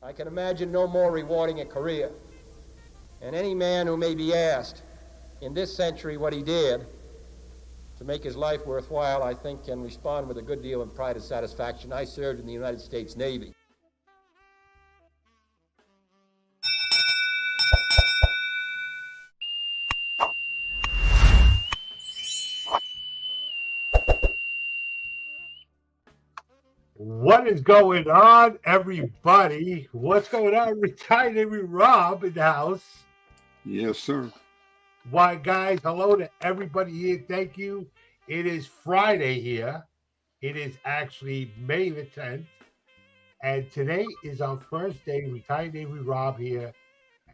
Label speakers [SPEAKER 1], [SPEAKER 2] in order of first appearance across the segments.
[SPEAKER 1] I can imagine no more rewarding a career. And any man who may be asked in this century what he did to make his life worthwhile, I think can respond with a good deal of pride and satisfaction. I served in the United States Navy.
[SPEAKER 2] What is going on, everybody? What's going on? Retired Navy Rob in the house.
[SPEAKER 3] Yes, sir.
[SPEAKER 2] Why, guys, hello to everybody here. Thank you. It is Friday here. It is actually May the 10th. And today is our first day, Retired Navy Rob here.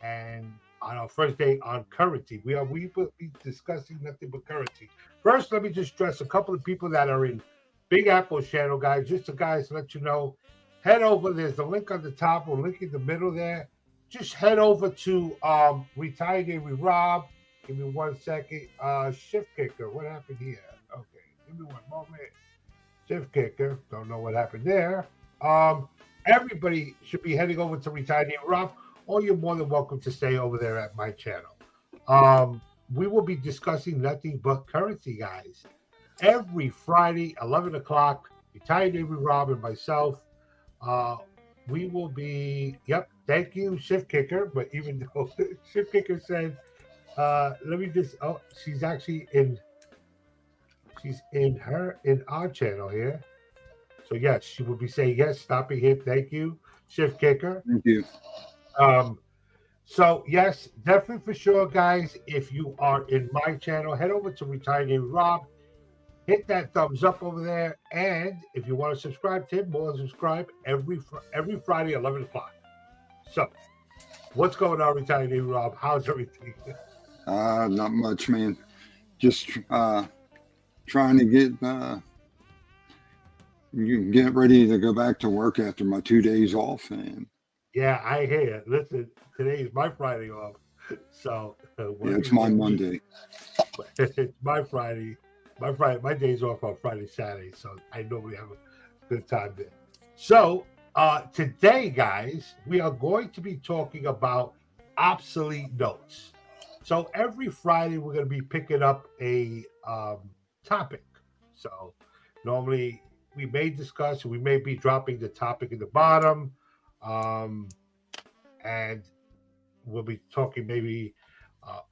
[SPEAKER 2] And on our first day on currency, we will be discussing nothing but currency. First, let me just stress a couple of people that are in Big Apple channel, guys. Just to guys let you know, head over. There's a link on the top or link in the middle there. Just head over to Retired Navy Rob. Give me 1 second. Shift kicker. What happened here? Okay, give me one moment. Shift kicker. Don't know what happened there. Everybody should be heading over to Retired Navy Rob, or you're more than welcome to stay over there at my channel. We will be discussing nothing but currency, guys. Every Friday, 11 o'clock, Retired Navy Rob and myself, we will be, thank you, Shift Kicker. But even though Shift Kicker said, let me just, she's actually in our channel here. So yes, she will be saying, yes, stop it here. Thank you, Shift Kicker.
[SPEAKER 3] Thank you.
[SPEAKER 2] So yes, definitely for sure, guys, if you are in my channel, head over to Retired Navy Rob. Hit that thumbs up over there, and if you want to subscribe to him, more subscribe every Friday, 11 o'clock. So, what's going on, Retired Navy Rob? How's everything?
[SPEAKER 3] Not much, man. Just trying to get ready to go back to work after my 2 days off. And
[SPEAKER 2] yeah, I hear. Listen, today is my Friday off, so
[SPEAKER 3] it's my Monday.
[SPEAKER 2] It's my Friday. My day's off on Friday, Saturday, so I normally have a good time there. So today, guys, we are going to be talking about obsolete notes. So every Friday, we're going to be picking up a topic. So normally, we may discuss, we may be dropping the topic in the bottom, and we'll be talking maybe.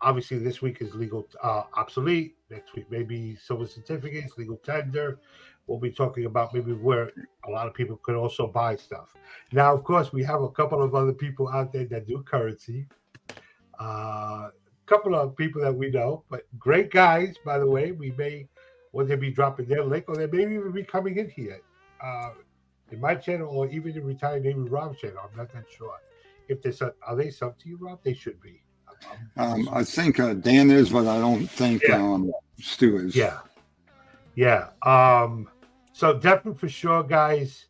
[SPEAKER 2] Obviously, this week is legal obsolete. Next week, maybe silver certificates, legal tender. We'll be talking about maybe where a lot of people could also buy stuff. Now, of course, we have a couple of other people out there that do currency. A couple of people that we know, but great guys, by the way. We may, one day be dropping their link, or they may even be coming in here in my channel, or even in Retired Navy Rob's channel. I'm not that sure. If there's are they sub to you, Rob? They should be.
[SPEAKER 3] I think Dan is, but I don't think Stu is.
[SPEAKER 2] Yeah. So definitely for sure, guys.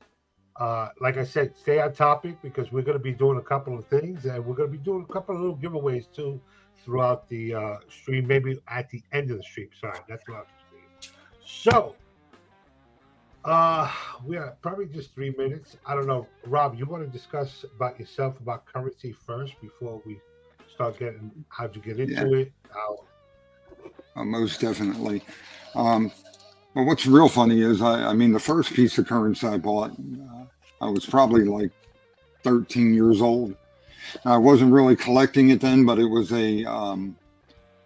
[SPEAKER 2] Like I said, stay on topic because we're going to be doing a couple of things, and we're going to be doing a couple of little giveaways too throughout the stream. Maybe at the end of the stream. Sorry, not throughout the stream. So we are probably just 3 minutes. I don't know, Rob. You want to discuss about yourself, about currency first before we start getting, how'd you get into it?
[SPEAKER 3] Most definitely. Well, what's real funny is, I mean, the first piece of currency I bought, I was probably like 13 years old. I wasn't really collecting it then, but it was a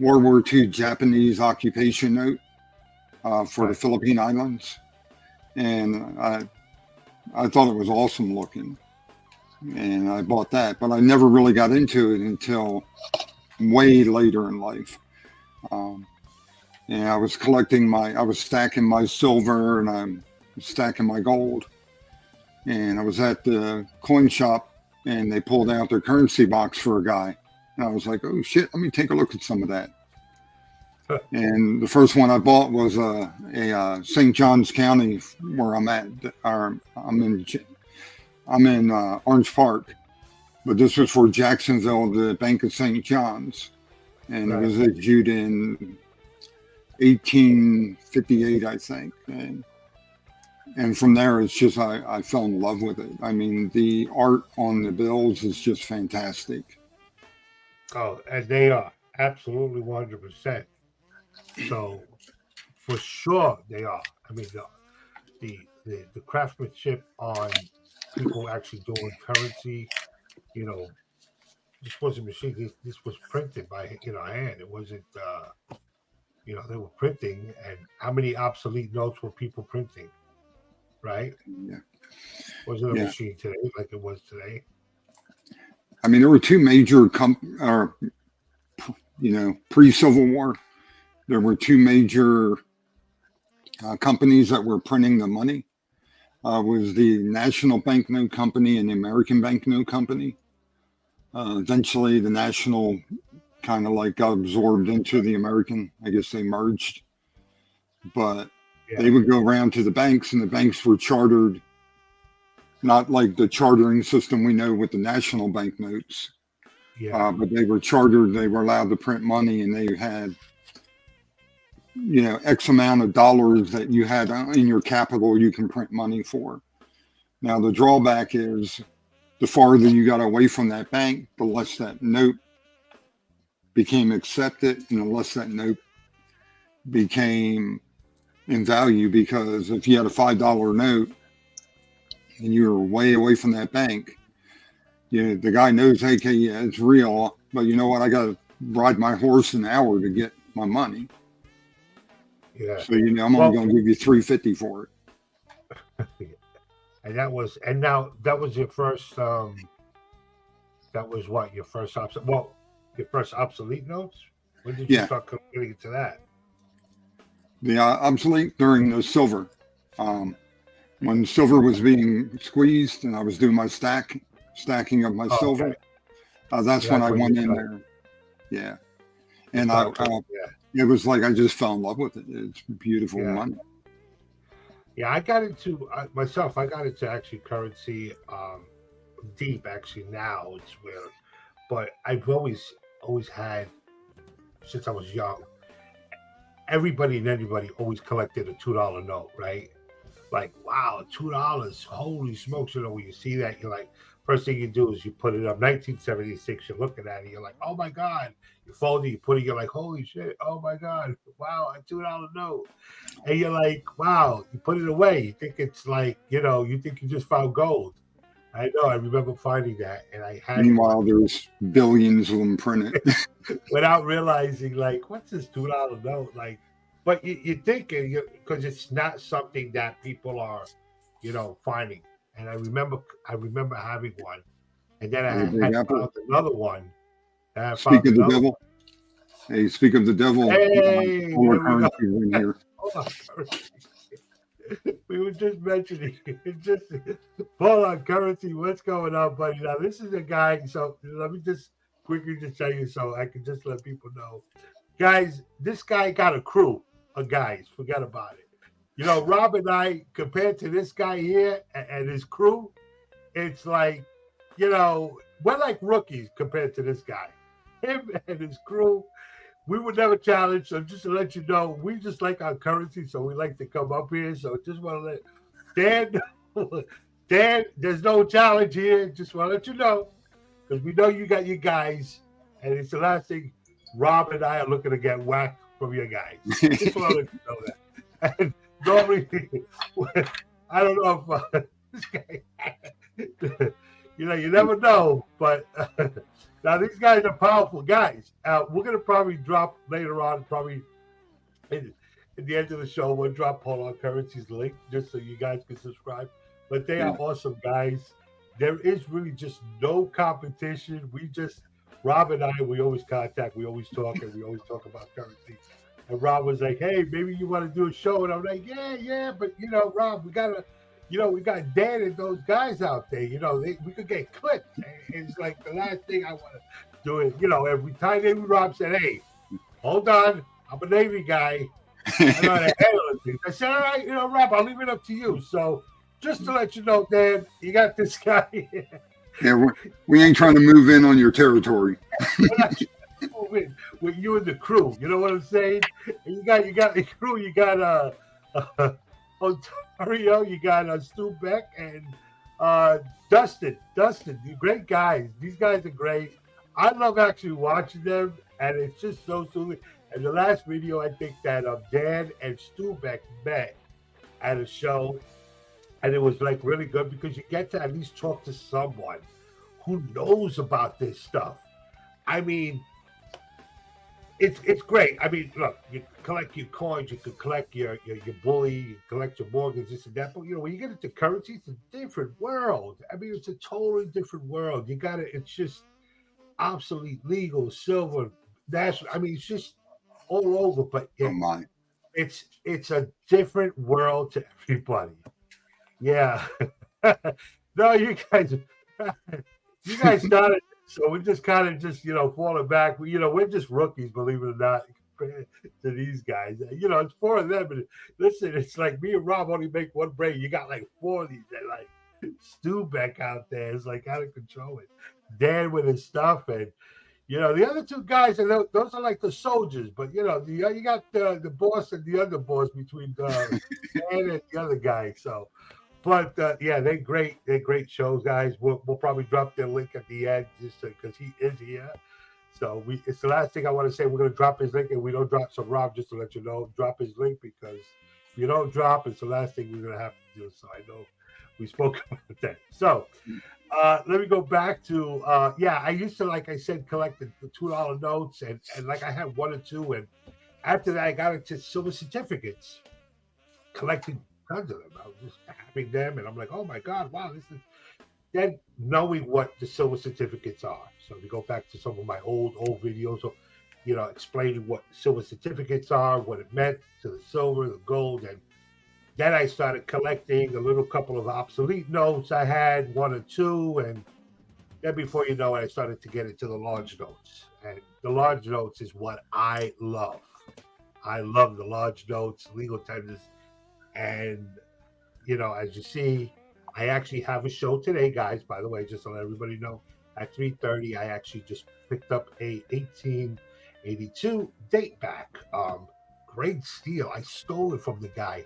[SPEAKER 3] World War II Japanese occupation note for the Philippine Islands. And I thought it was awesome looking. And I bought that, but I never really got into it until way later in life. And I was stacking my silver and I'm stacking my gold. And I was at the coin shop and they pulled out their currency box for a guy. And I was like, oh shit, let me take a look at some of that. And the first one I bought was a St. Johns County, where I'm at. I'm in Orange Park, but this was for Jacksonville, the Bank of St. John's, and it was issued in 1858, I think. And And from there, it's just I fell in love with it. I mean, the art on the bills is just fantastic.
[SPEAKER 2] Oh, and they are absolutely 100%. So for sure they are. I mean, the craftsmanship on people actually doing currency, you know, this wasn't machine. This was printed by hand. It wasn't. They were printing, and how many obsolete notes were people printing? Right?
[SPEAKER 3] Yeah,
[SPEAKER 2] Wasn't a
[SPEAKER 3] yeah.
[SPEAKER 2] machine today like it was today.
[SPEAKER 3] I mean, there were two major pre-Civil War, there were two major companies that were printing the money. Was the National Banknote Company and the American Banknote Company. Eventually, the National kind of like got absorbed into the American. I guess they merged. But they would go around to the banks, and the banks were chartered, not like the chartering system we know with the national banknotes.
[SPEAKER 2] Yeah.
[SPEAKER 3] But they were chartered. They were allowed to print money, and they had, X amount of dollars that you had in your capital you can print money for. Now, the drawback is the farther you got away from that bank, the less that note became accepted, and the less that note became in value, because if you had a $5 note and you were way away from that bank, the guy knows, hey, okay, yeah, it's real, but you know what? I got to ride my horse an hour to get my money.
[SPEAKER 2] Yeah.
[SPEAKER 3] So I'm only going to give you $3.50 for it.
[SPEAKER 2] And that was your first. That was what your first obsolete notes. When did you start getting into that?
[SPEAKER 3] The obsolete during the silver. When silver was being squeezed and I was doing my stacking of my silver, that's when I went in there. Yeah. And it was like I just fell in love with it. It's beautiful money.
[SPEAKER 2] Yeah, I got into myself. I got into actually currency deep. Actually, now it's weird, but I've always had, since I was young, everybody and anybody always collected a $2 note, right? Like, wow, $2! Holy smokes! When you see that, you're like, first thing you do is you put it up. 1976, you're looking at it, you're like, oh my God. You fold it, you put it, you're like, holy shit, oh my God, wow, a $2 note. And you're like, wow, you put it away. You think it's like, you think you just found gold. I know, I remember finding that, and I had.
[SPEAKER 3] Meanwhile, there's billions of them printed.
[SPEAKER 2] Without realizing, like, what's this $2 note? Like, but you think, because it's not something that people are, finding. And I remember having one, and then I had found another one.
[SPEAKER 3] Speak of the devil. Hey, speak of the devil.
[SPEAKER 2] Hey,
[SPEAKER 3] in here.
[SPEAKER 2] We were just mentioning just hold on, currency. What's going on, buddy? Now this is a guy. So let me just quickly just tell you, so I can just let people know, guys. This guy got a crew of guys. Forget about it. Rob and I, compared to this guy here and his crew, it's like, we're like rookies compared to this guy. Him and his crew, we would never challenge. So just to let you know, we just like our currency, so we like to come up here. So just want to let Dan, there's no challenge here. Just want to let you know, because we know you got your guys, and it's the last thing. Rob and I are looking to get whacked from your guys. Just want to let you know that. And normally, I don't know if this guy, you never know, but now these guys are powerful guys. We're going to probably drop later on, probably in the end of the show, we'll drop Polar Currency's link just so you guys can subscribe. But they are awesome guys. There is really just no competition. Rob and I, we always contact, we always talk, and we always talk about currency. And Rob was like, hey, maybe you want to do a show. And I'm like, yeah, but, Rob, we got Dan and those guys out there. We could get clipped. And it's like the last thing I want to do is, every time Rob said, hey, hold on, I'm a Navy guy. I know how to handle things. I said, all right, Rob, I'll leave it up to you. So just to let you know, Dan, you got this guy here.
[SPEAKER 3] Yeah, we ain't trying to move in on your territory.
[SPEAKER 2] With you and the crew, you know what I'm saying? And you got the crew. You got Ontario, you got Stu Beck and Dustin. Dustin, you great guys. These guys are great. I love actually watching them, and it's just so soothing. And the last video, I think that Dan and Stu Beck met at a show, and it was like really good because you get to at least talk to someone who knows about this stuff. I mean, it's great. I mean, look, you collect your coins, you can collect your bully, you collect your mortgage, this and that. But when you get into currency, it's a different world. I mean, it's a totally different world. It's just obsolete, legal, silver, national. I mean, it's just all over. But it's a different world to everybody. Yeah. No, you guys started. So we're just kind of falling back. We're just rookies, believe it or not, compared to these guys. It's four of them. And listen, it's like me and Rob only make one brain. You got like four of these. They're like Stu back out there. It's like out of control. And Dan with his stuff. And, the other two guys, and those are like the soldiers. But, you got the boss and the underboss between Dan and the other guy. So. But they're great. They're great shows, guys. We'll probably drop their link at the end just because he is here. So it's the last thing I want to say. We're going to drop his link, and we don't drop. So Rob, just to let you know, drop his link because if you don't drop, it's the last thing we're going to have to do. So I know we spoke about that. So let me go back to I used to, like I said, collect the $2 notes, and like I had one or two, and after that I got into silver certificates, collecting tons of them. I was just having them, and I'm like, oh my God, wow, this is. Then knowing what the silver certificates are. So we go back to some of my old videos, of, explaining what silver certificates are, what it meant to the silver, the gold, and then I started collecting a little couple of obsolete notes. I had one or two, and then before you know it, I started to get into the large notes, and the large notes is what I love. I love the large notes, legal tenders. And, as you see, I actually have a show today, guys, by the way, just to let everybody know. At 3:30, I actually just picked up a 1882 date back. Great steal. I stole it from the guy.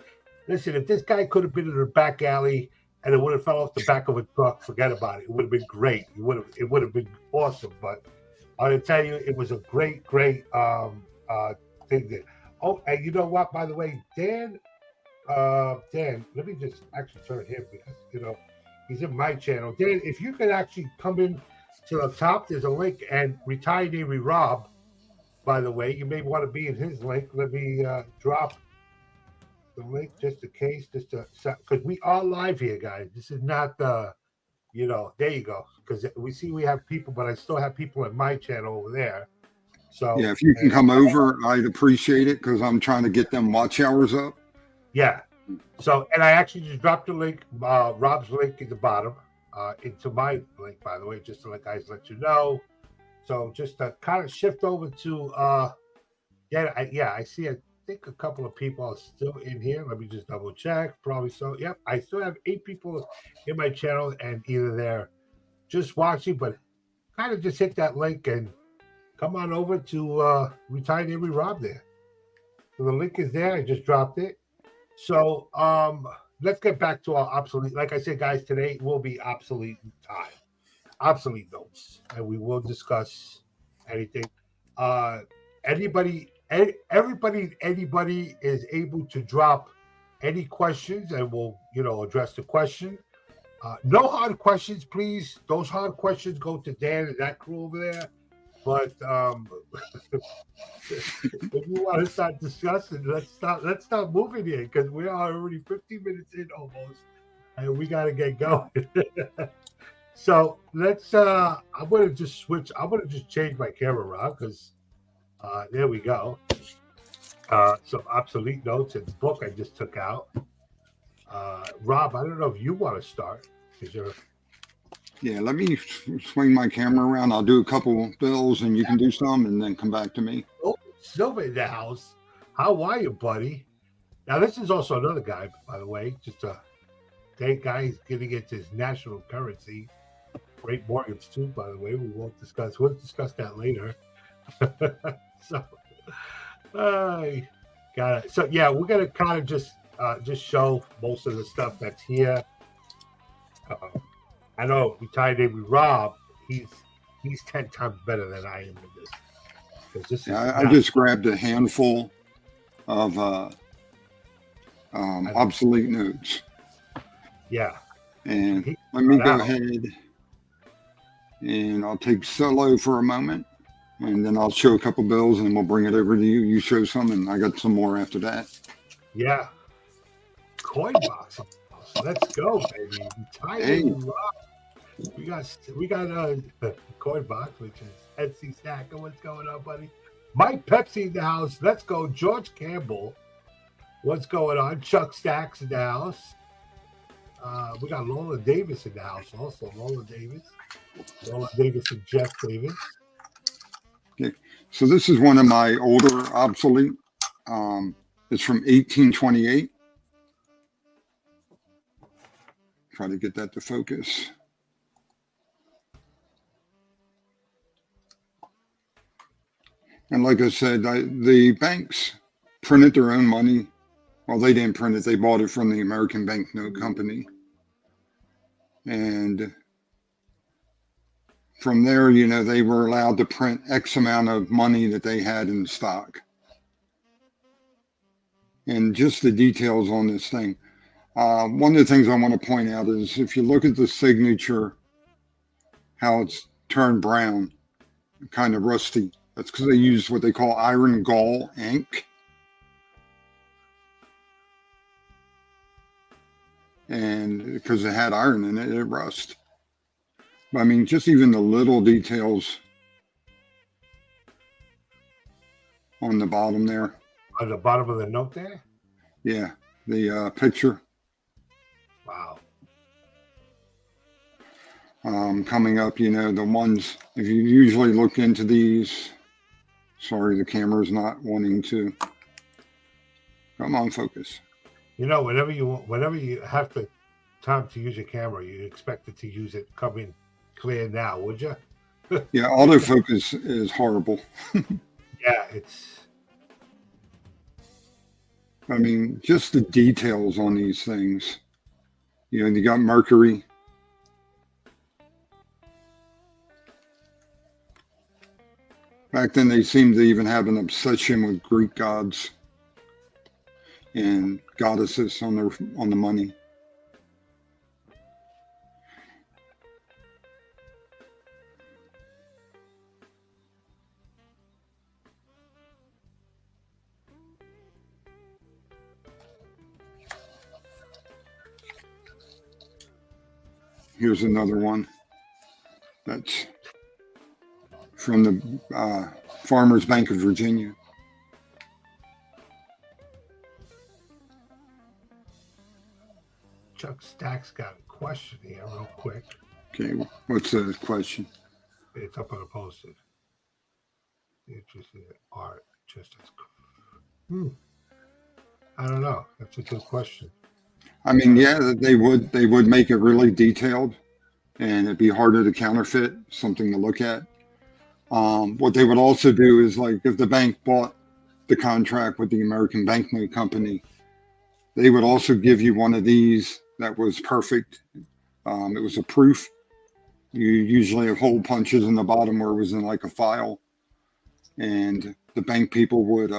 [SPEAKER 2] Listen, if this guy could have been in the back alley and it would have fell off the back of a truck, forget about it. It would have been great. It would have been awesome. But I will tell you, it was a great thing there. Oh, and you know what, by the way, Dan, let me just actually turn him because he's in my channel. Dan, if you could actually come in to the top, there's a link, and Retired Navy Rob, by the way, you may want to be in his link. Let me drop the link just in case, because we are live here, guys. This is not there you go, because we have people, but I still have people in my channel over there. So
[SPEAKER 3] yeah, if you can come over, I'd appreciate it because I'm trying to get them watch hours up.
[SPEAKER 2] Yeah. So, and I actually just dropped the link, Rob's link at the bottom, into my link, by the way, just to let you know. So just to kind of shift over to, I see, I think a couple of people are still in here. Let me just double check. Probably so. Yep. I still have 8 people in my channel, and either they're just watching, but kind of just hit that link and come on over to Retired Navy Rob there. So the link is there. I just dropped it. So let's get back to our obsolete. Like I said, guys, today will be obsolete time, obsolete notes, and we will discuss anything. Anybody is able to drop any questions, and we'll address the question. No hard questions, please. Those hard questions go to Dan and that crew over there. But if you want to start discussing, let's start moving here because we are already 15 minutes in almost, and we got to get going. So let's. I'm gonna just switch. I'm gonna just change my camera around because there we go. Some obsolete notes in the book I just took out. Rob, I don't know if you want to start because you're.
[SPEAKER 3] Yeah, let me swing my camera around. I'll do a couple bills and you can do some and then come back to me.
[SPEAKER 2] Oh, Silver in the house. How are you, buddy? Now, this is also another guy, by the way. Just a guy who's getting into his national currency. Great mortgage, too, by the way. We'll discuss that later. So, got it. So, yeah, we're going to kind of just just show most of the stuff that's here. I know we tied in with Rob. He's 10 times better than I am in this. 'Cause this is
[SPEAKER 3] I just grabbed a handful of obsolete notes.
[SPEAKER 2] Yeah.
[SPEAKER 3] And let me go ahead and I'll take solo for a moment, and then I'll show a couple bills and we'll bring it over to you. You show some and I got some more after that.
[SPEAKER 2] Yeah. Coin box. Let's go, baby.
[SPEAKER 3] Hey.
[SPEAKER 2] We got a coin box, which is Etsy Stacker. What's going on, buddy? Mike Pepsi in the house. Let's go. George Campbell. What's going on? Chuck Stacks in the house. We got Lola Davis in the house also. Lola Davis and Jeff Davis.
[SPEAKER 3] Okay. So this is one of my older obsolete. It's from 1828. Try to get that to focus. And like I said, the banks printed their own money. Well, they didn't print it. They bought it from the American Banknote Company. And from there, you know, they were allowed to print X amount of money that they had in stock. And just the details on this thing. One of the things I want to point out is if you look at the signature, how it's turned brown, kind of rusty. That's because they use what they call iron gall ink. And because it had iron in it, it rust. But I mean, just even the little details on the bottom there.
[SPEAKER 2] On the bottom of the note there?
[SPEAKER 3] Yeah, the picture.
[SPEAKER 2] Wow.
[SPEAKER 3] Coming up, you know, the ones, if you usually look into these, sorry, the camera's not wanting to. Come on, focus.
[SPEAKER 2] You know, whenever you have time to use your camera, you expect it to use it coming clear now, would you?
[SPEAKER 3] Yeah, autofocus is horrible.
[SPEAKER 2] Yeah, it's.
[SPEAKER 3] I mean, just the details on these things. You know, you got Mercury. Back then, they seemed to even have an obsession with Greek gods and goddesses on the money. Here's another one. That's from the Farmers Bank of Virginia.
[SPEAKER 2] Chuck Stacks got a question here real quick.
[SPEAKER 3] Okay, what's the question?
[SPEAKER 2] It's up on the posted. Interesting art, just as I don't know. That's a good question.
[SPEAKER 3] I mean, yeah, they would make it really detailed, and it'd be harder to counterfeit, something to look at. What they would also do is, like, if the bank bought the contract with the American Banknote Company, they would also give you one of these that was perfect. It was a proof. You usually have hole punches in the bottom where it was in like a file, and the bank people would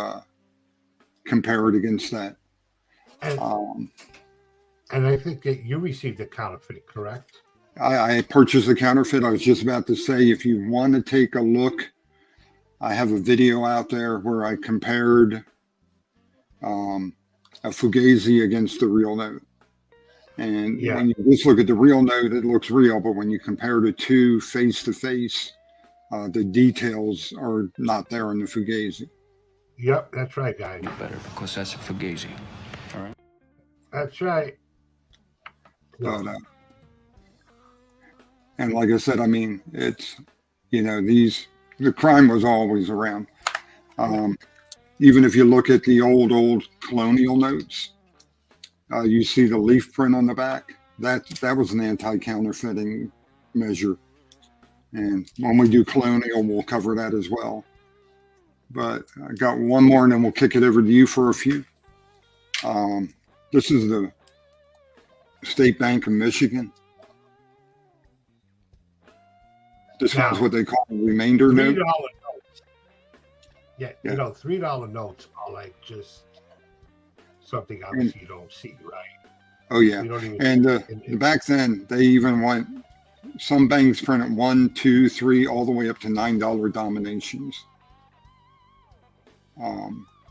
[SPEAKER 3] compare it against that.
[SPEAKER 2] And I think that you received a counterfeit, correct?
[SPEAKER 3] I purchased a counterfeit. I was just about to say, if you want to take a look, I have a video out there where I compared a Fugazi against the real note. And when you just look at the real note, it looks real. But when you compare the two face to face, the details are not there in the Fugazi.
[SPEAKER 2] Yep, that's right, guys.
[SPEAKER 4] Better because that's a Fugazi. All right.
[SPEAKER 2] That's right.
[SPEAKER 3] But, and like I said, I mean, it's, you know, the crime was always around. Even if you look at the old colonial notes, you see the leaf print on the back. That was an anti-counterfeiting measure. And when we do colonial, we'll cover that as well. But I got one more, and then we'll kick it over to you for a few. This is the State Bank of Michigan. This
[SPEAKER 2] Now,
[SPEAKER 3] one's what they call a remainder
[SPEAKER 2] $3
[SPEAKER 3] note.
[SPEAKER 2] notes. Yeah,
[SPEAKER 3] Yeah.
[SPEAKER 2] you know, $3 notes are like just something obviously you don't see, right?
[SPEAKER 3] Oh yeah,
[SPEAKER 2] You don't even
[SPEAKER 3] and back then they even went. Some banks printed $1, $2, $3, all the way up to $9 denominations.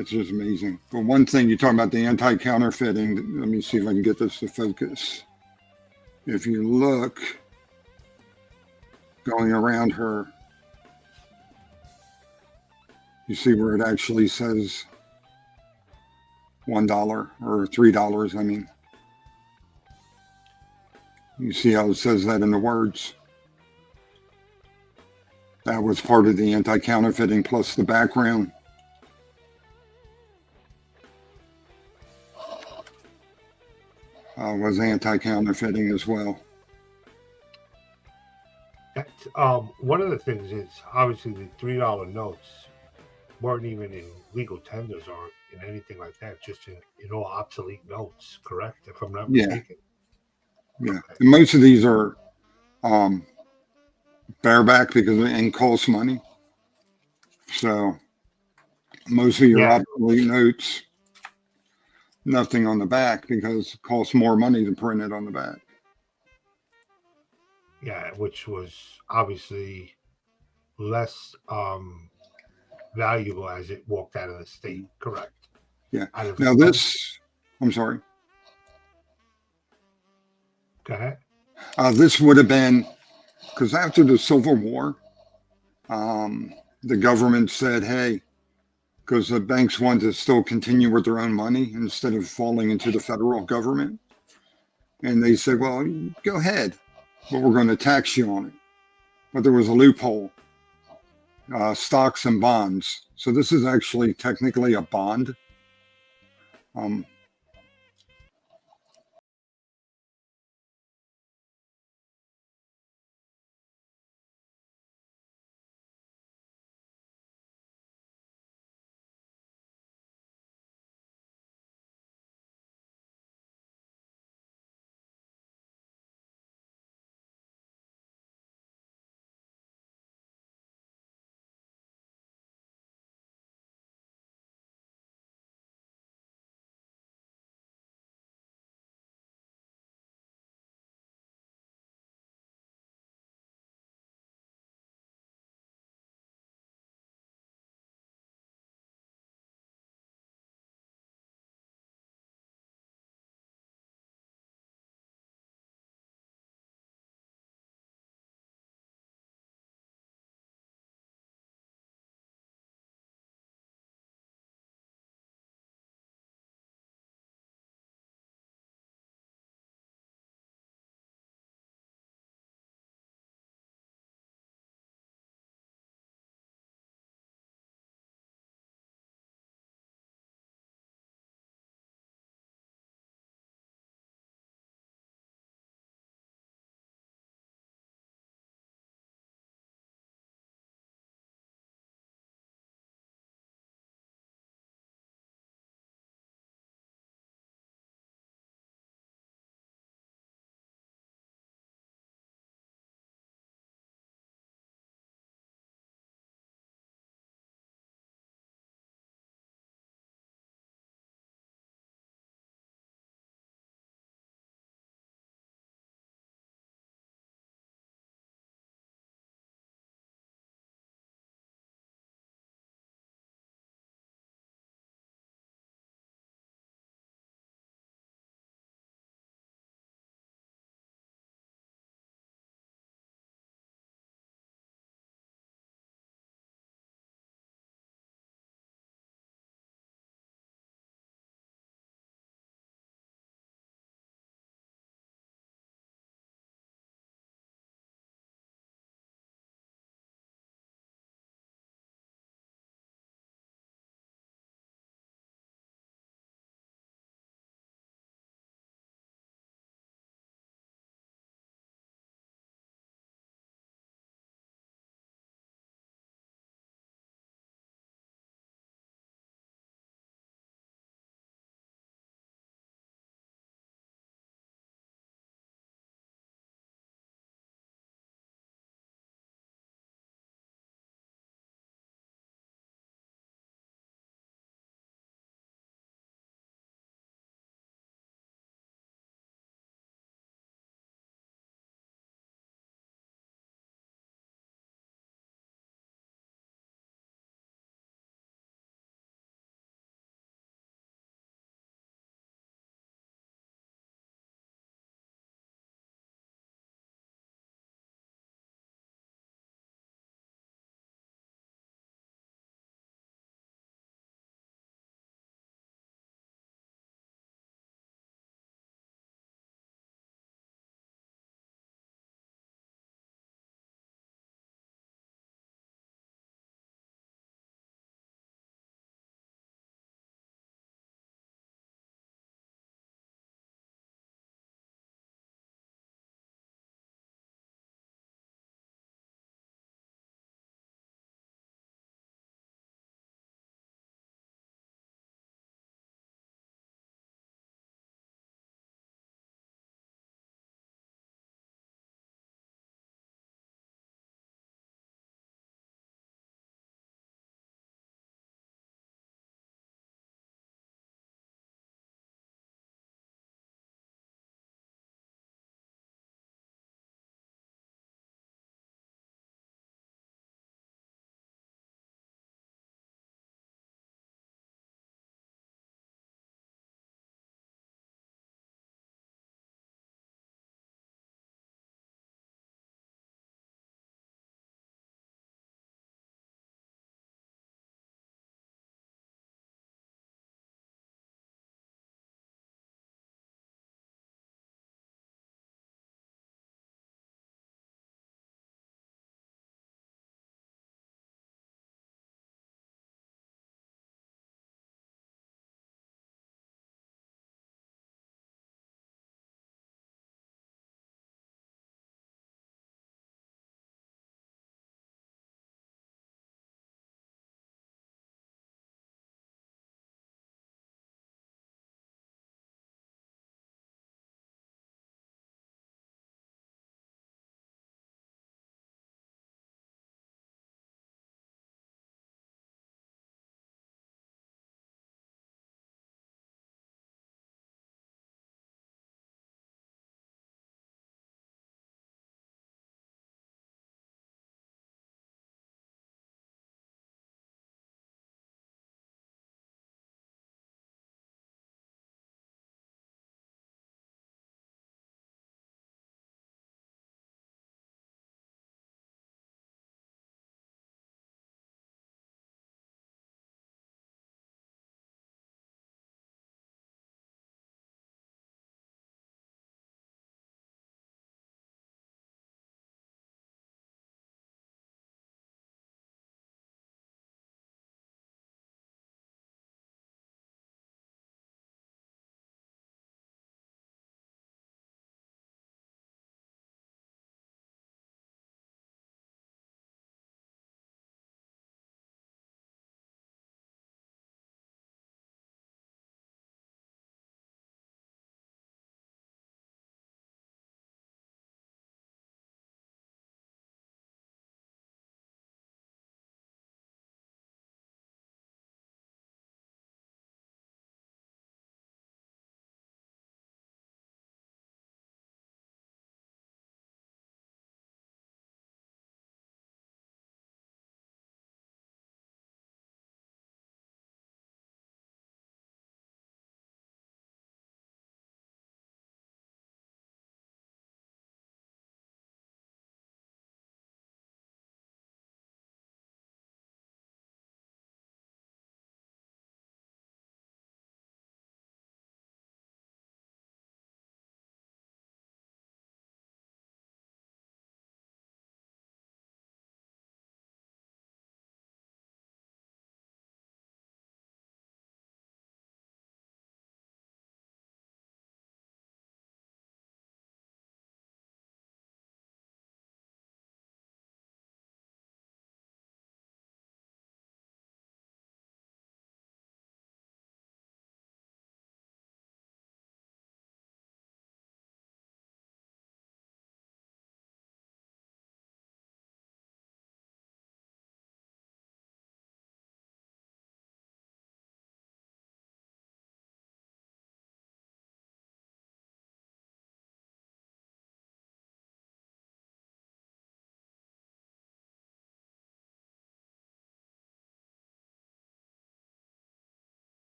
[SPEAKER 3] It's just amazing. But one thing, you talk about the anti-counterfeiting. Let me see if I can get this to focus. If you look, going around her, you see where it actually says $1 or $3. I mean, you see how it says that in the words. That was part of the anti-counterfeiting plus the background. Was anti-counterfeiting as well.
[SPEAKER 2] That's, one of the things is obviously the $3 notes weren't even in legal tenders or in anything like that, just in all obsolete notes, correct? If I'm not mistaken.
[SPEAKER 3] Yeah.
[SPEAKER 2] Okay.
[SPEAKER 3] And most of these are bareback because it costs money. So most of your obsolete notes, nothing on the back because it costs more money to print it on the back.
[SPEAKER 2] Yeah, which was obviously less valuable as it walked out of the state, correct?
[SPEAKER 3] Yeah. Now this, I'm sorry.
[SPEAKER 2] Go ahead.
[SPEAKER 3] This would have been, because after the Civil War, the government said, hey, because the banks wanted to still continue with their own money instead of falling into the federal government. And they said, well, go ahead, but we're going to tax you on it. But there was a loophole, stocks and bonds. So this is actually technically a bond.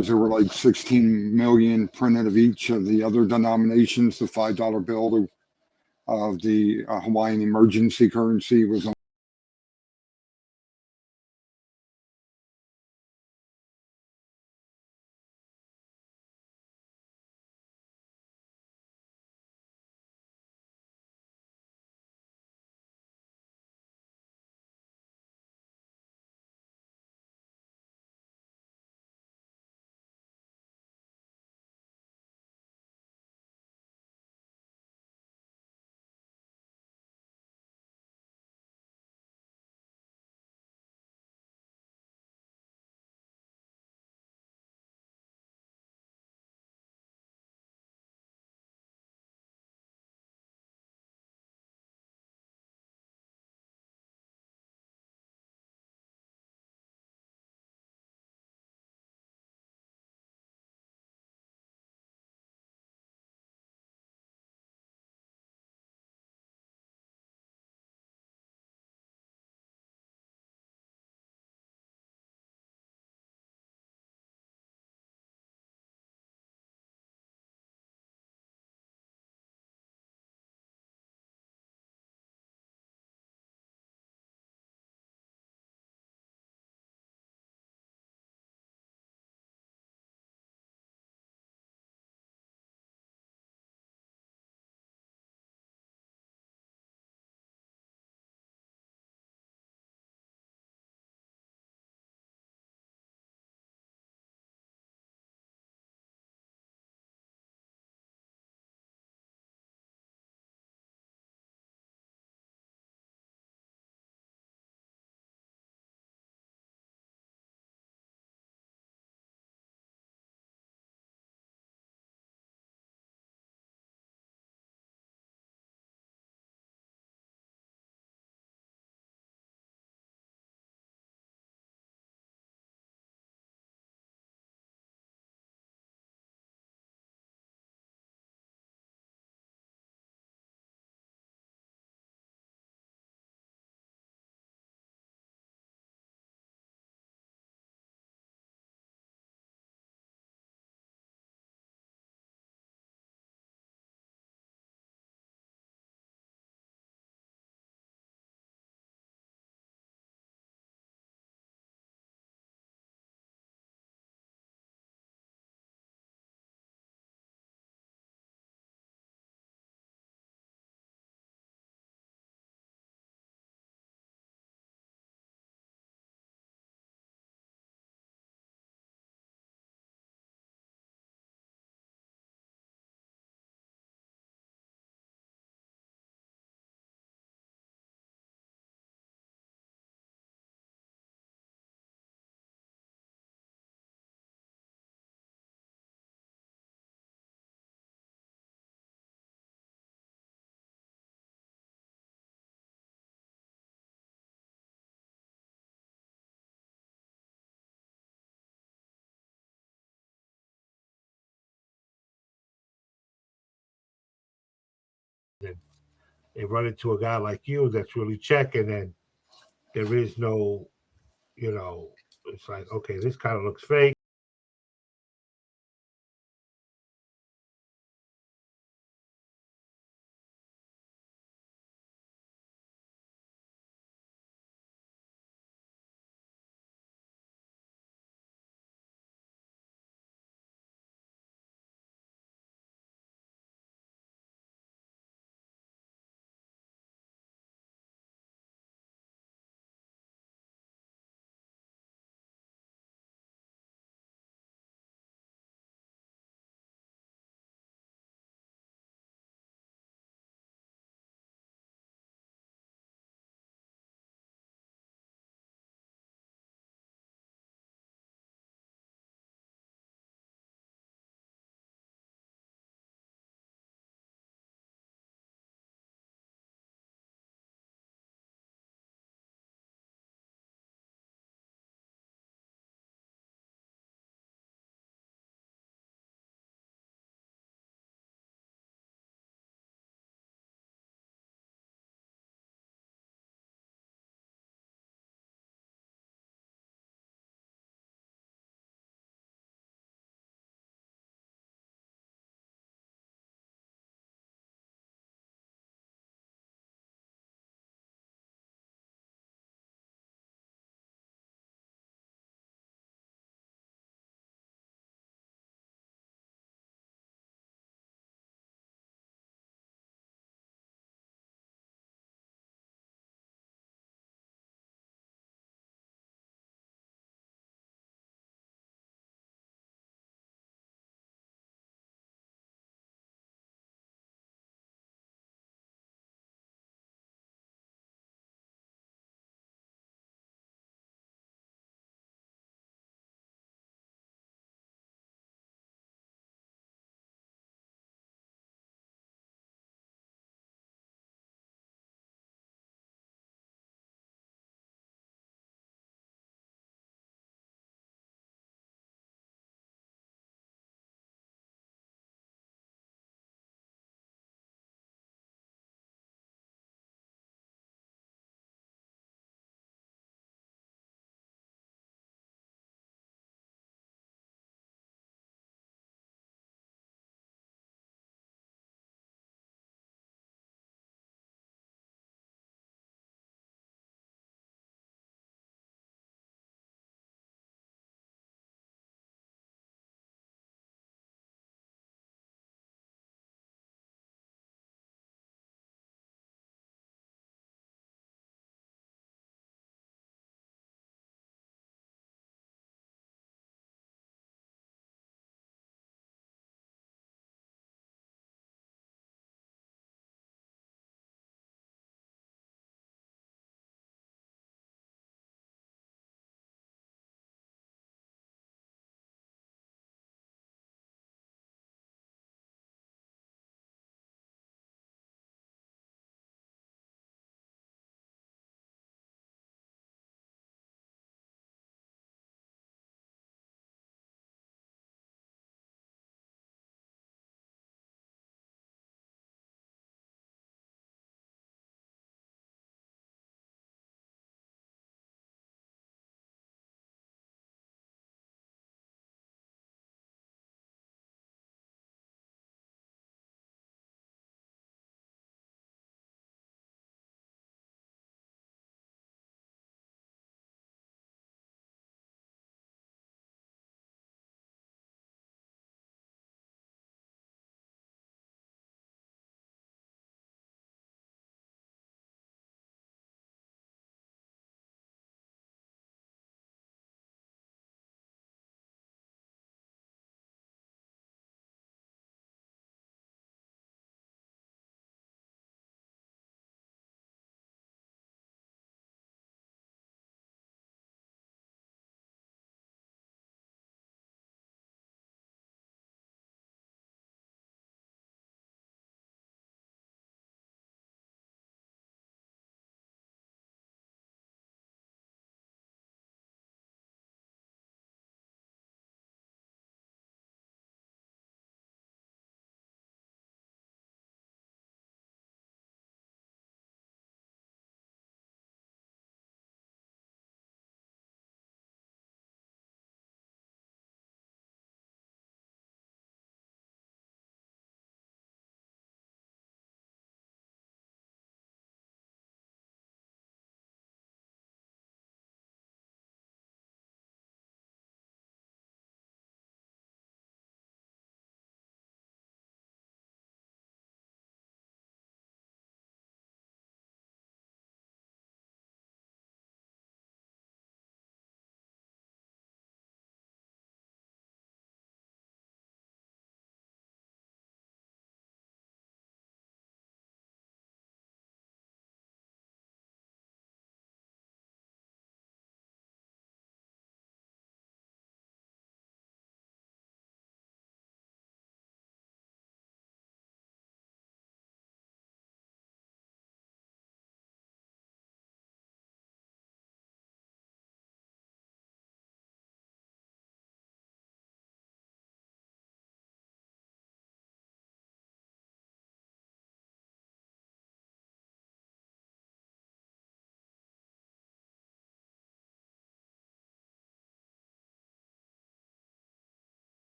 [SPEAKER 3] there were like 16 million printed of each of the other denominations. The $5 bill of the Hawaiian emergency currency was on.
[SPEAKER 2] They run into a guy like you that's really checking, and there is no, it's like, okay, this kind of looks fake.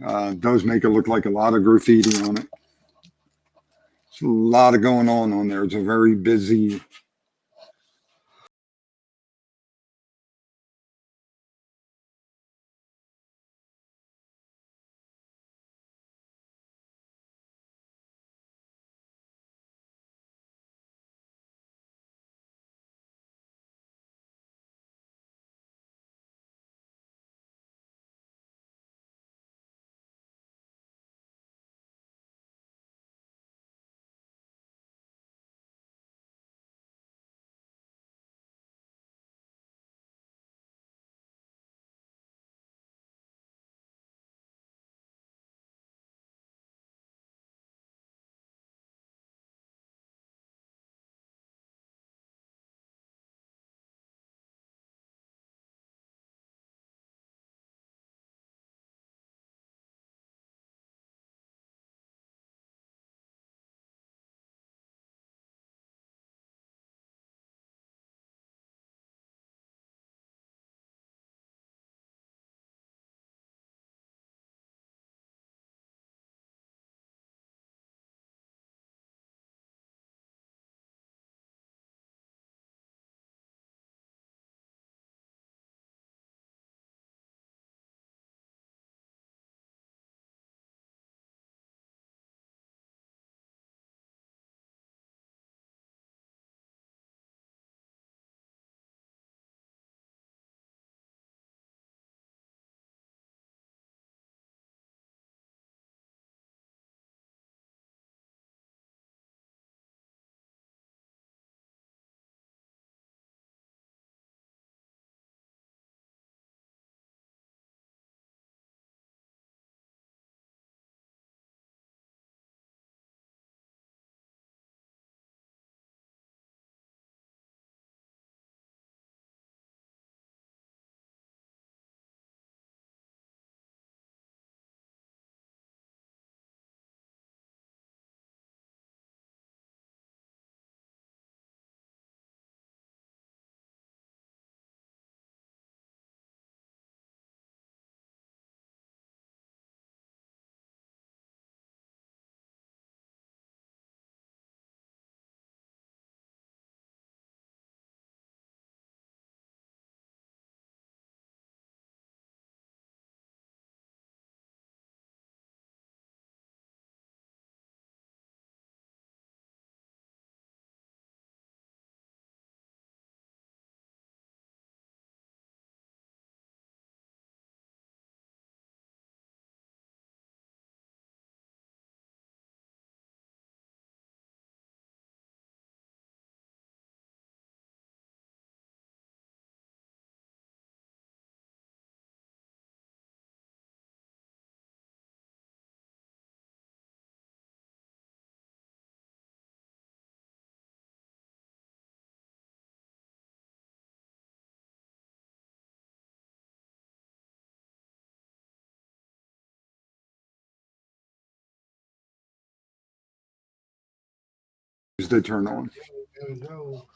[SPEAKER 3] Does make it look like a lot of graffiti on it. There's a lot of going on there. It's a very busy. They turn on.
[SPEAKER 2] There we go.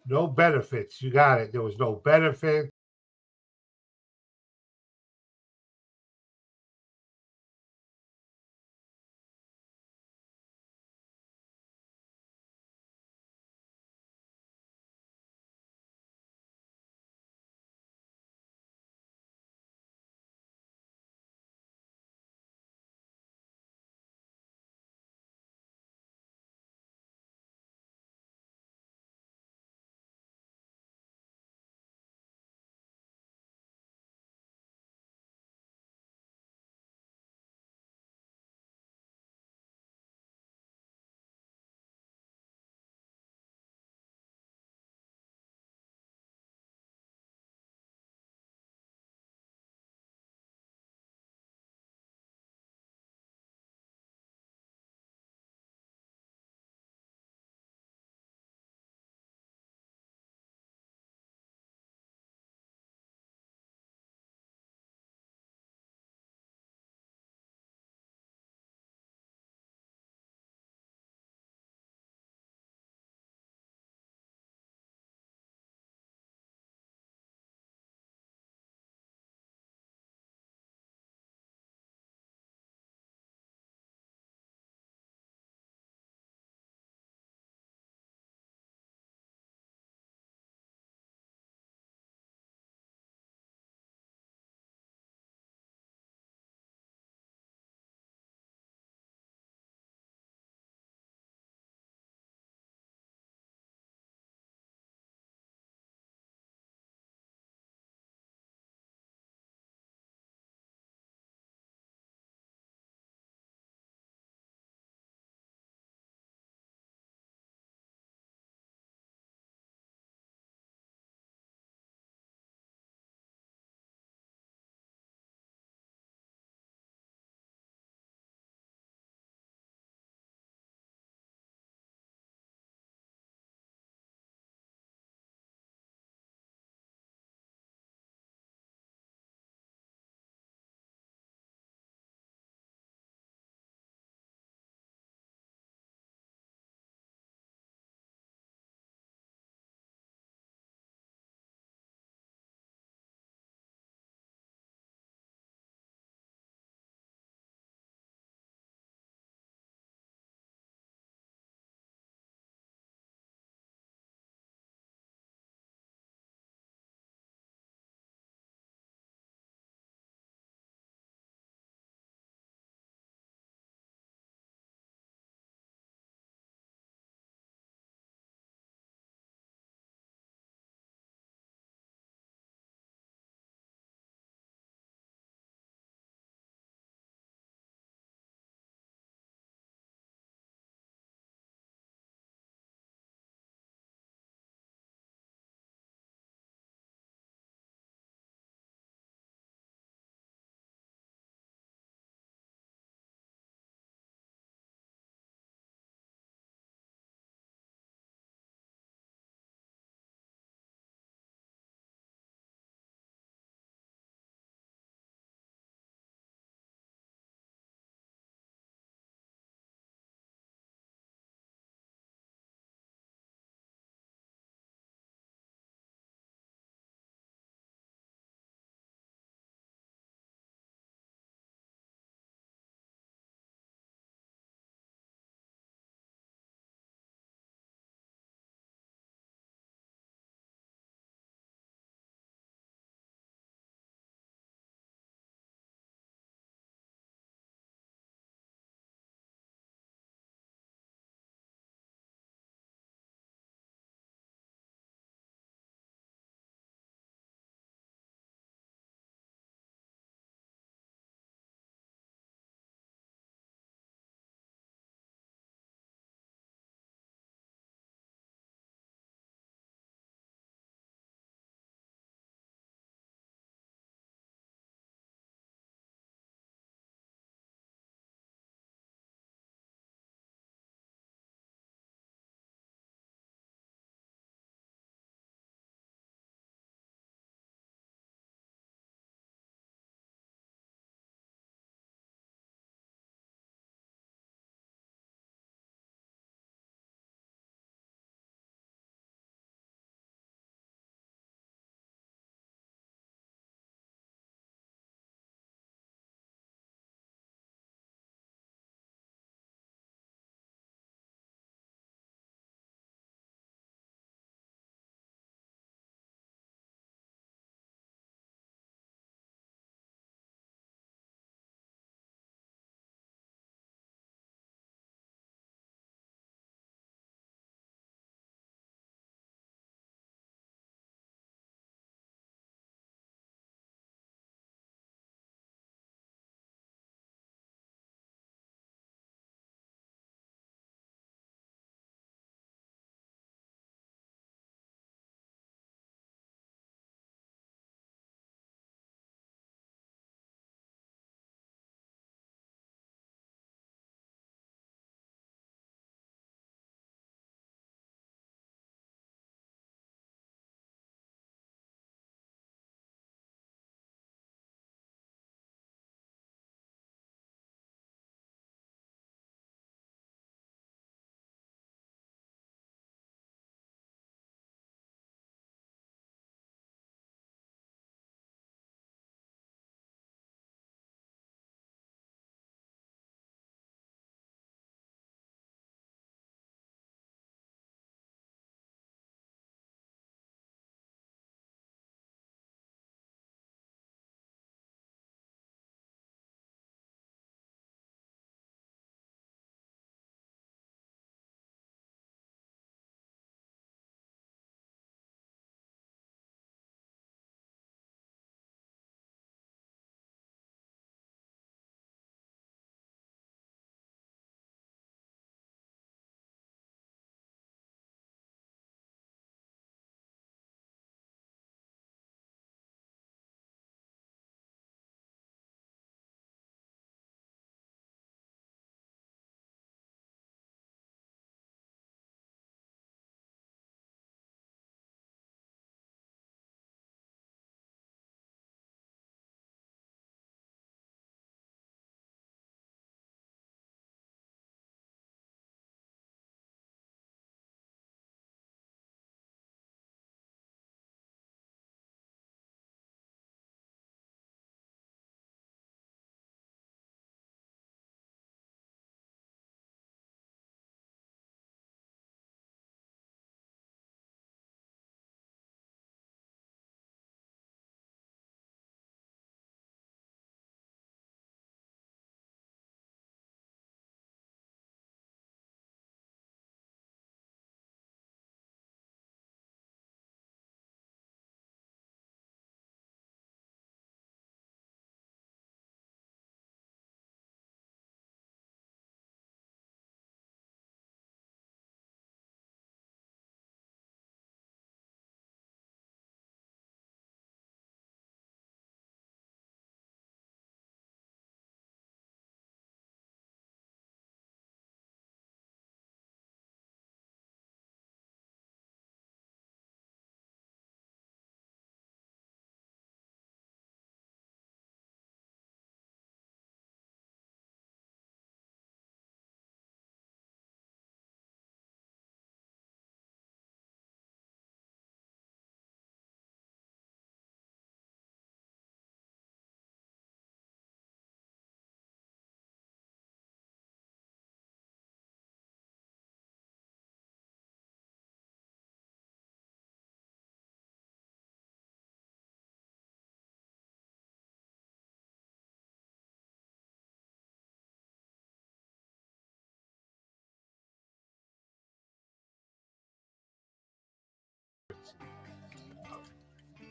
[SPEAKER 2] No benefits. You got it. There was no benefit.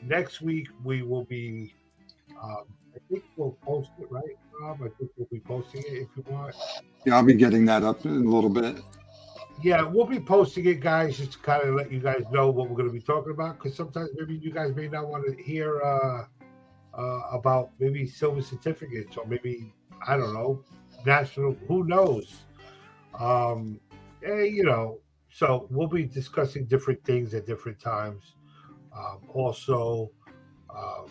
[SPEAKER 2] Next week we will be. I think we'll post it, right, Rob? I think we'll be posting it if you want.
[SPEAKER 3] Yeah, I'll be getting that up in a little bit.
[SPEAKER 2] Yeah, we'll be posting it, guys, just to kind of let you guys know what we're going to be talking about. Because sometimes maybe you guys may not want to hear about maybe silver certificates or maybe I don't know, national. Who knows? You know. So we'll be discussing different things at different times. Also, um,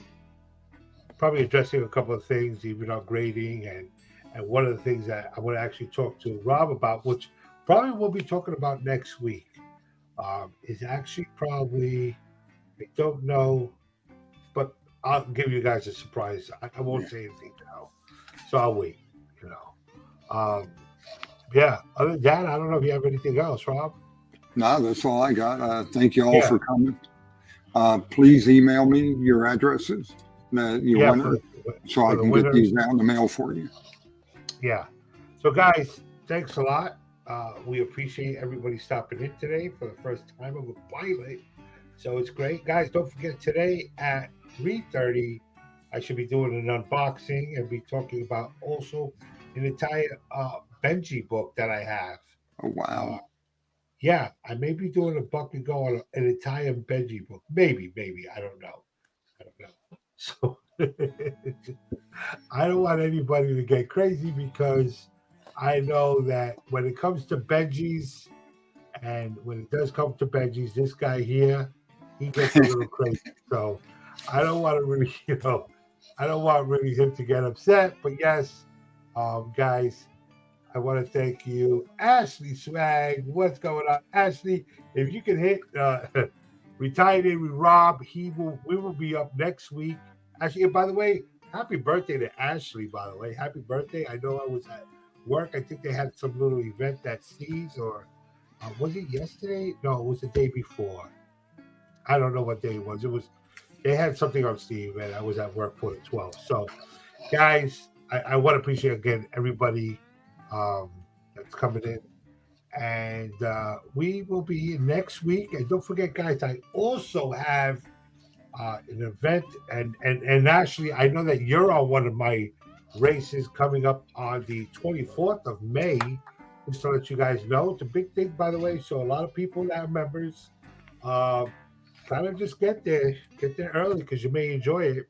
[SPEAKER 2] probably addressing a couple of things, even on grading and one of the things that I want to actually talk to Rob about, which probably we'll be talking about next week, is actually probably I don't know, but I'll give you guys a surprise. I won't say anything now, so I'll wait. You know, yeah. Other than that, I don't know if you have anything else, Rob.
[SPEAKER 3] No, that's all I got. Thank you all for coming. Please email me your addresses, your winner, so I can get these out in the mail for you.
[SPEAKER 2] Yeah. So, guys, thanks a lot. We appreciate everybody stopping in today for the first time of a pilot. So it's great. Guys, don't forget today at 3:30, I should be doing an unboxing and be talking about also an entire Benji book that I have.
[SPEAKER 3] Oh, wow.
[SPEAKER 2] Yeah, I may be doing a buck and go on an entire Benji book. Maybe. I don't know. So I don't want anybody to get crazy because I know that when it comes to Benjis and when it does come to Benjis, this guy here, he gets a little crazy. So I don't want to really, I don't want really him to get upset. But yes, guys, I want to thank you. Ashley Swag, what's going on? Ashley, if you can hit Retired In with Rob, we will be up next week. Actually, by the way, happy birthday to Ashley, by the way. Happy birthday. I know I was at work. I think they had some little event at Steve's, or was it yesterday? No, it was the day before. I don't know what day it was. They had something on Steve, and I was at work for the 12th. So, guys, I want to appreciate, again, everybody that's coming in. And we will be here next week. And don't forget, guys, I also have an event, and actually, I know that you're on one of my races coming up on the 24th of May. Just to let you guys know, it's a big thing, by the way. So a lot of people that are members, kind of just get there early because you may enjoy it.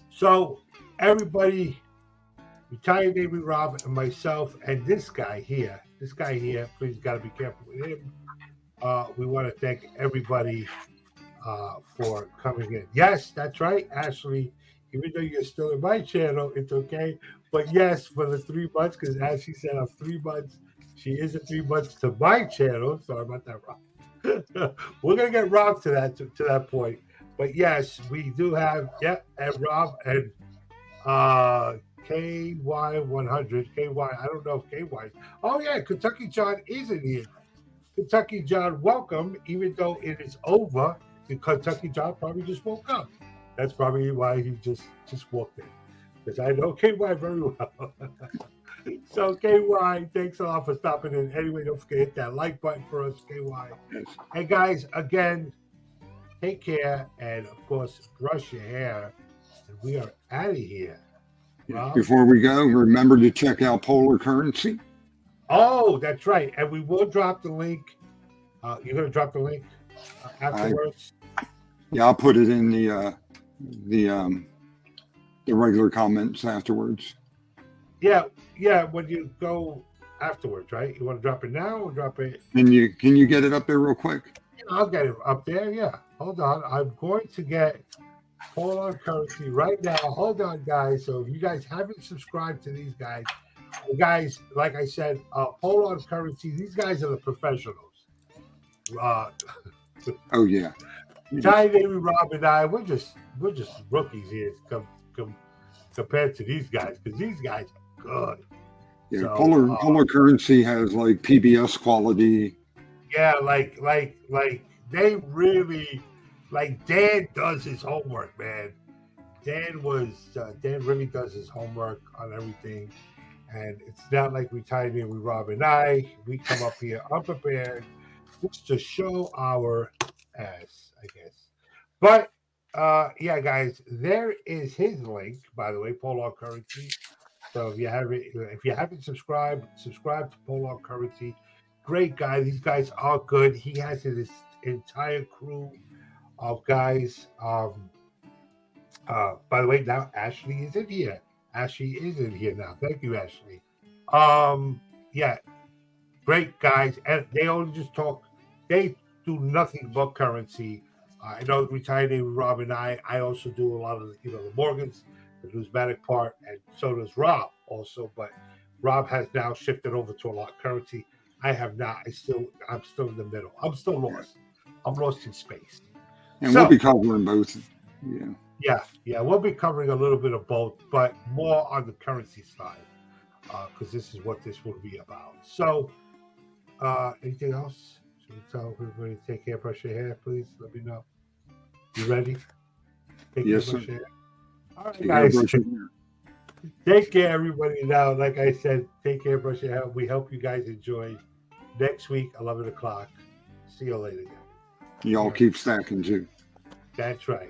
[SPEAKER 2] So everybody, Retired Navy Rob and myself and this guy here, please got to be careful with him. We want to thank everybody for coming in. Yes, that's right, Ashley. Even though you're still in my channel, it's okay. But yes, for the 3 months, because as she said, I'm 3 months. She is at 3 months to my channel. Sorry about that, Rob. We're gonna get Rob to that point. But yes, we do have and Rob and KY100. KY, I don't know if KY. Oh yeah, Kentucky John is in here. Kentucky John, welcome. Even though it is over, the Kentucky John probably just woke up. That's probably why he just walked in. Because I know KY very well. So KY, thanks a lot for stopping in. Anyway, don't forget to hit that like button for us, KY. Hey guys, again, take care, and of course, brush your hair. And we are out of here. Rob?
[SPEAKER 3] Before we go, remember to check out Polar Currency.
[SPEAKER 2] Oh, that's right. And we will drop the link. You're going to drop the link afterwards?
[SPEAKER 3] Yeah, I'll put it in the regular comments afterwards.
[SPEAKER 2] Yeah, when you go afterwards, right? You want to drop it now or drop it?
[SPEAKER 3] Can you get it up there real quick?
[SPEAKER 2] Yeah, I'll get it up there, yeah. Hold on. I'm going to get Polar Currency right now. Hold on, guys. So if you guys haven't subscribed to these guys, like I said, Polar Currency, these guys are the professionals.
[SPEAKER 3] Oh yeah.
[SPEAKER 2] Ty, Navy, Rob, and I, we're just rookies here compared to these guys, because these guys are good.
[SPEAKER 3] Yeah,
[SPEAKER 2] so,
[SPEAKER 3] Polar Currency has like PBS quality.
[SPEAKER 2] Yeah, like they really, like Dan does his homework, man. Dan really does his homework on everything, and it's not like we tied in with Rob and I. We come up here unprepared just to show our as, I guess. But yeah, guys, there is his link, by the way, Polar Currency. So if you haven't subscribed to Polar Currency. Great guy. These guys are good. He has his entire crew of guys. By the way, now Ashley is in here. Ashley is in here now. Thank you, Ashley. Yeah, great guys, and they only just talk. They do nothing but currency. I know retired name Rob and I also do a lot of the Morgans, the numismatic part, and so does Rob also. But Rob has now shifted over to a lot of currency. I have not. I'm still in the middle. I'm still lost. I'm lost in space.
[SPEAKER 3] And we'll be covering both.
[SPEAKER 2] Yeah. We'll be covering a little bit of both, but more on the currency side, because this is what this will be about. So, anything else? Should we tell everybody to take care, brush your hair, please? Let me know. You ready?
[SPEAKER 3] Yes, sir.
[SPEAKER 2] Brush your hair. All right, guys. Take care, everybody. Now, like I said, take care, brush your hair. We hope you guys enjoy. Next week, 11 o'clock. See you later, guys.
[SPEAKER 3] Y'all keep stacking, too.
[SPEAKER 2] That's right.